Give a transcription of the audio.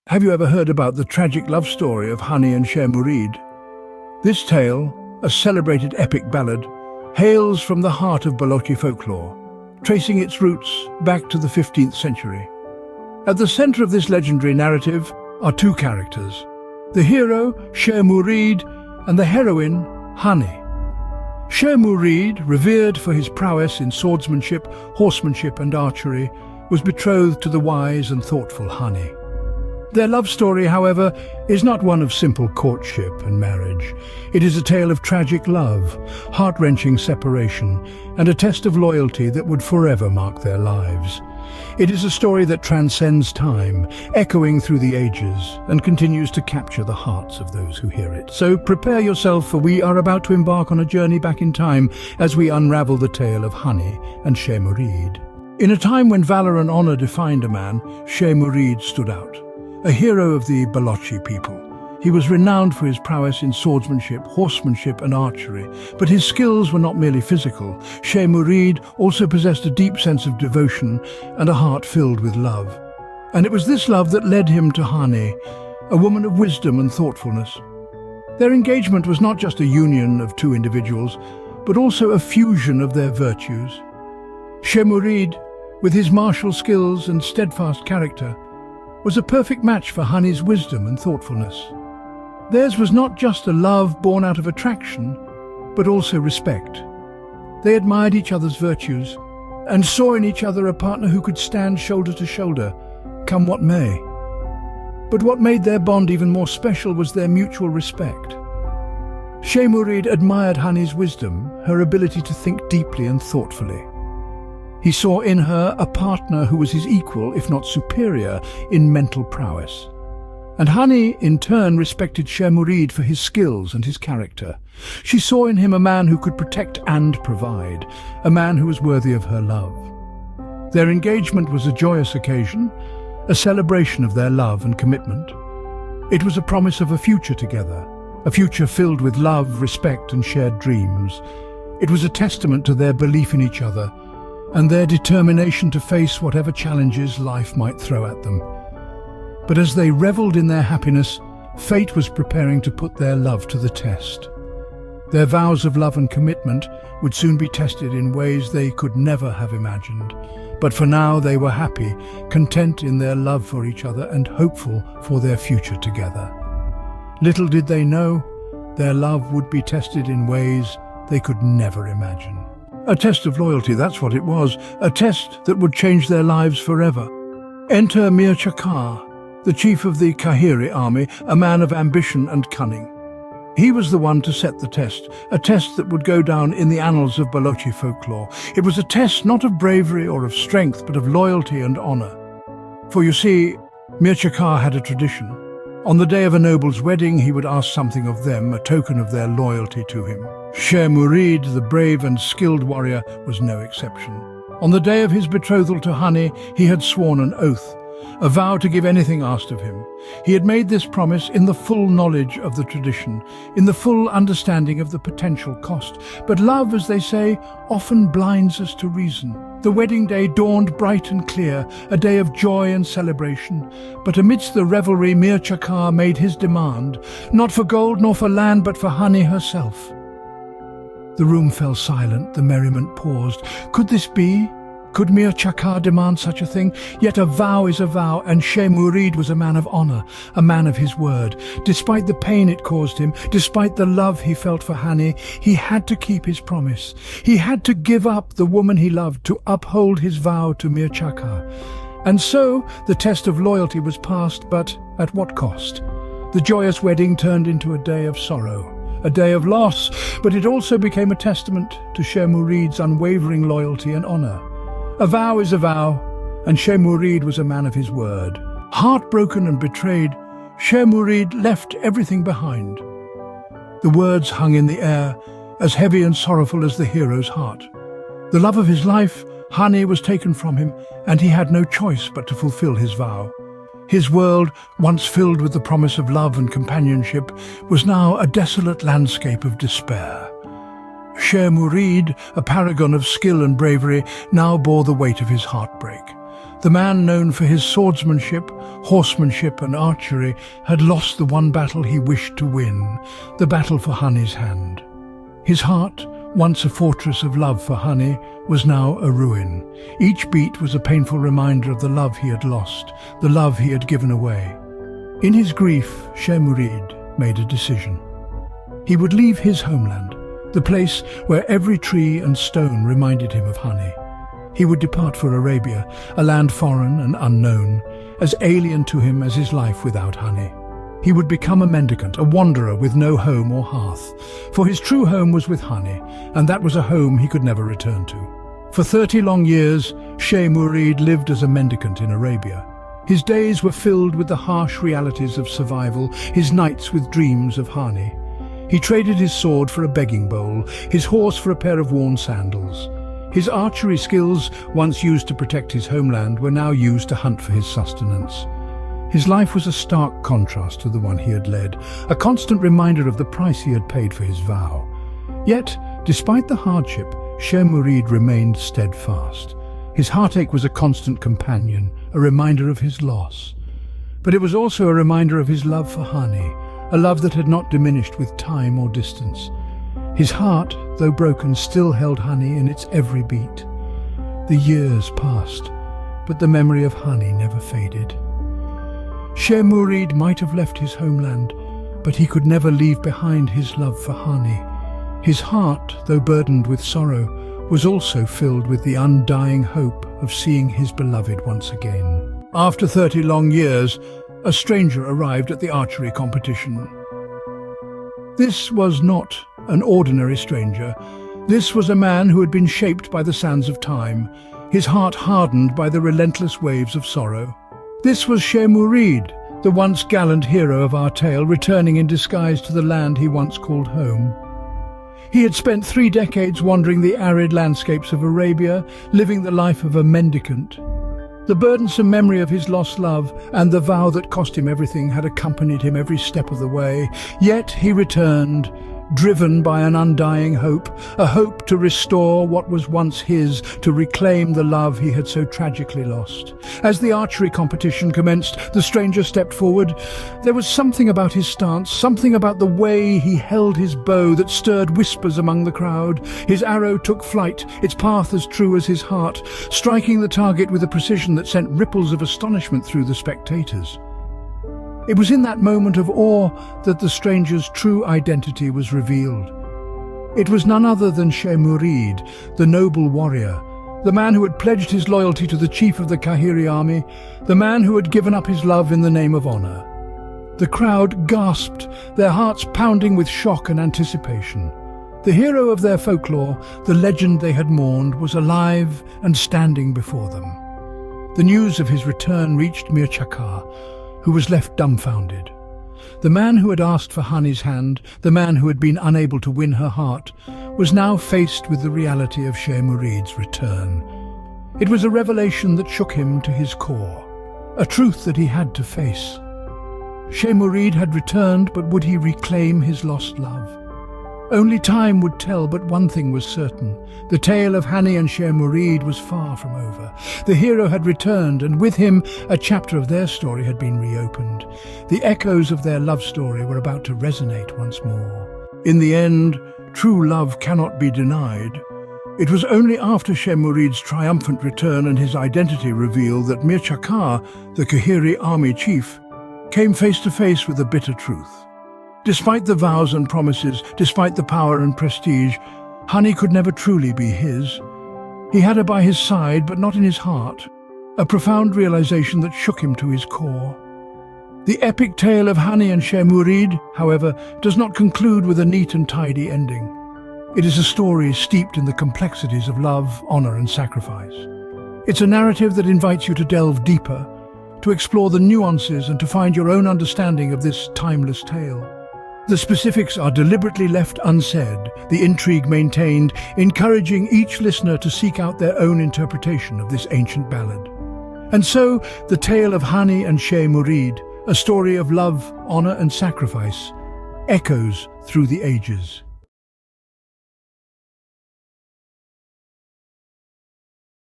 Have you ever heard about the tragic love story of Hani and Shah Mureed? This tale, a celebrated epic ballad, hails from the heart of Balochi folklore, tracing its roots back to the 15th century. At the center of this legendary narrative are two characters, the hero, Sheh Mureed, and the heroine, Hani. Sheh Mureed, revered for his prowess in swordsmanship, horsemanship and archery, was betrothed to the wise and thoughtful Hani. Their love story, however, is not one of simple courtship and marriage. It is a tale of tragic love, heart-wrenching separation, and a test of loyalty that would forever mark their lives. It is a story that transcends time, echoing through the ages, and continues to capture the hearts of those who hear it. So prepare yourself, for we are about to embark on a journey back in time as we unravel the tale of Hani and Shah Mureed. In a time when valor and honor defined a man, Sheh Mureed stood out. A hero of the Balochi people. He was renowned for his prowess in swordsmanship, horsemanship and archery, but his skills were not merely physical. Sheh Mureed also possessed a deep sense of devotion and a heart filled with love. And it was this love that led him to Hani, a woman of wisdom and thoughtfulness. Their engagement was not just a union of two individuals, but also a fusion of their virtues. Sheh Mureed, with his martial skills and steadfast character, was a perfect match for Hani's wisdom and thoughtfulness. Theirs was not just a love born out of attraction, but also respect. They admired each other's virtues and saw in each other a partner who could stand shoulder to shoulder, come what may. But what made their bond even more special was their mutual respect. Sheh Mureed admired Hani's wisdom, her ability to think deeply and thoughtfully. He saw in her a partner who was his equal, if not superior, in mental prowess. And Hani, in turn, respected Sheh Mureed for his skills and his character. She saw in him a man who could protect and provide, a man who was worthy of her love. Their engagement was a joyous occasion, a celebration of their love and commitment. It was a promise of a future together, a future filled with love, respect and shared dreams. It was a testament to their belief in each other and their determination to face whatever challenges life might throw at them. But as they reveled in their happiness, fate was preparing to put their love to the test. Their vows of love and commitment would soon be tested in ways they could never have imagined. But for now they were happy, content in their love for each other and hopeful for their future together. Little did they know, their love would be tested in ways they could never imagine. A test of loyalty, that's what it was, a test that would change their lives forever. Enter Mir Chakar, the chief of the Kahiri army, a man of ambition and cunning. He was the one to set the test, a test that would go down in the annals of Balochi folklore. It was a test not of bravery or of strength, but of loyalty and honor. For you see, Mir Chakar had a tradition. On the day of a noble's wedding, he would ask something of them, a token of their loyalty to him. Sheh Mureed, the brave and skilled warrior, was no exception. On the day of his betrothal to Hani, he had sworn an oath, a vow to give anything asked of him. He had made this promise in the full knowledge of the tradition, in the full understanding of the potential cost. But love, as they say, often blinds us to reason. The wedding day dawned bright and clear, a day of joy and celebration. But amidst the revelry, Mir Chakar made his demand, not for gold nor for land, but for Hani herself. The room fell silent, the merriment paused. Could this be? Could Mir Chakar demand such a thing? Yet a vow is a vow, and Sheh Mureed was a man of honor, a man of his word. Despite the pain it caused him, despite the love he felt for Hani, he had to keep his promise. He had to give up the woman he loved to uphold his vow to Mir Chakar. And so the test of loyalty was passed, but at what cost? The joyous wedding turned into a day of sorrow, a day of loss, but it also became a testament to Sheh Mureed's unwavering loyalty and honor. A vow is a vow, and Sheh Mureed was a man of his word. Heartbroken and betrayed, Sheh Mureed left everything behind. The words hung in the air, as heavy and sorrowful as the hero's heart. The love of his life, Hani, was taken from him, and he had no choice but to fulfill his vow. His world, once filled with the promise of love and companionship, was now a desolate landscape of despair. Sheh Mureed, a paragon of skill and bravery, now bore the weight of his heartbreak. The man known for his swordsmanship, horsemanship and archery had lost the one battle he wished to win, the battle for Hani's hand. His heart, once a fortress of love for Hani, was now a ruin. Each beat was a painful reminder of the love he had lost, the love he had given away. In his grief, ShahMureed made a decision. He would leave his homeland, the place where every tree and stone reminded him of Hani. He would depart for Arabia, a land foreign and unknown, as alien to him as his life without Hani. He would become a mendicant, a wanderer with no home or hearth, for his true home was with Hani, and that was a home he could never return to. For 30 long years, ShahMureed lived as a mendicant in Arabia. His days were filled with the harsh realities of survival, his nights with dreams of Hani. He traded his sword for a begging bowl, his horse for a pair of worn sandals. His archery skills, once used to protect his homeland, were now used to hunt for his sustenance. His life was a stark contrast to the one he had led, a constant reminder of the price he had paid for his vow. Yet, despite the hardship, ShahMureed remained steadfast. His heartache was a constant companion, a reminder of his loss. But it was also a reminder of his love for Hani, a love that had not diminished with time or distance. His heart, though broken, still held Hani in its every beat. The years passed, but the memory of Hani never faded. ShahMureed might have left his homeland, but he could never leave behind his love for Hani. His heart, though burdened with sorrow, was also filled with the undying hope of seeing his beloved once again. After 30 long years, a stranger arrived at the archery competition. This was not an ordinary stranger. This was a man who had been shaped by the sands of time, his heart hardened by the relentless waves of sorrow. This was ShahMureed, the once gallant hero of our tale, returning in disguise to the land he once called home. He had spent 3 decades wandering the arid landscapes of Arabia, living the life of a mendicant. The burdensome memory of his lost love and the vow that cost him everything had accompanied him every step of the way. Yet he returned, driven by an undying hope, a hope to restore what was once his, to reclaim the love he had so tragically lost. As the archery competition commenced, the stranger stepped forward. There was something about his stance, something about the way he held his bow that stirred whispers among the crowd. His arrow took flight, its path as true as his heart, striking the target with a precision that sent ripples of astonishment through the spectators. It was in that moment of awe that the stranger's true identity was revealed. It was none other than ShahMureed, the noble warrior, the man who had pledged his loyalty to the chief of the Kahiri army, the man who had given up his love in the name of honor. The crowd gasped, their hearts pounding with shock and anticipation. The hero of their folklore, the legend they had mourned, was alive and standing before them. The news of his return reached Mir Chakar, who was left dumbfounded. The man who had asked for Hani's hand, the man who had been unable to win her heart, was now faced with the reality of ShahMureed's return. It was a revelation that shook him to his core, a truth that he had to face. ShahMureed had returned, but would he reclaim his lost love? Only time would tell, but one thing was certain. The tale of Hani and ShahMureed was far from over. The hero had returned, and with him a chapter of their story had been reopened. The echoes of their love story were about to resonate once more. In the end, true love cannot be denied. It was only after ShahMureed's triumphant return and his identity reveal that Mir Chakar, the Kahiri army chief, came face to face with the bitter truth. Despite the vows and promises, despite the power and prestige, Hani could never truly be his. He had her by his side, but not in his heart, a profound realization that shook him to his core. The epic tale of Hani and ShahMureed, however, does not conclude with a neat and tidy ending. It is a story steeped in the complexities of love, honor, and sacrifice. It's a narrative that invites you to delve deeper, to explore the nuances and to find your own understanding of this timeless tale. The specifics are deliberately left unsaid, the intrigue maintained, encouraging each listener to seek out their own interpretation of this ancient ballad. And so, the tale of Hani and ShahMureed, a story of love, honor, and sacrifice, echoes through the ages.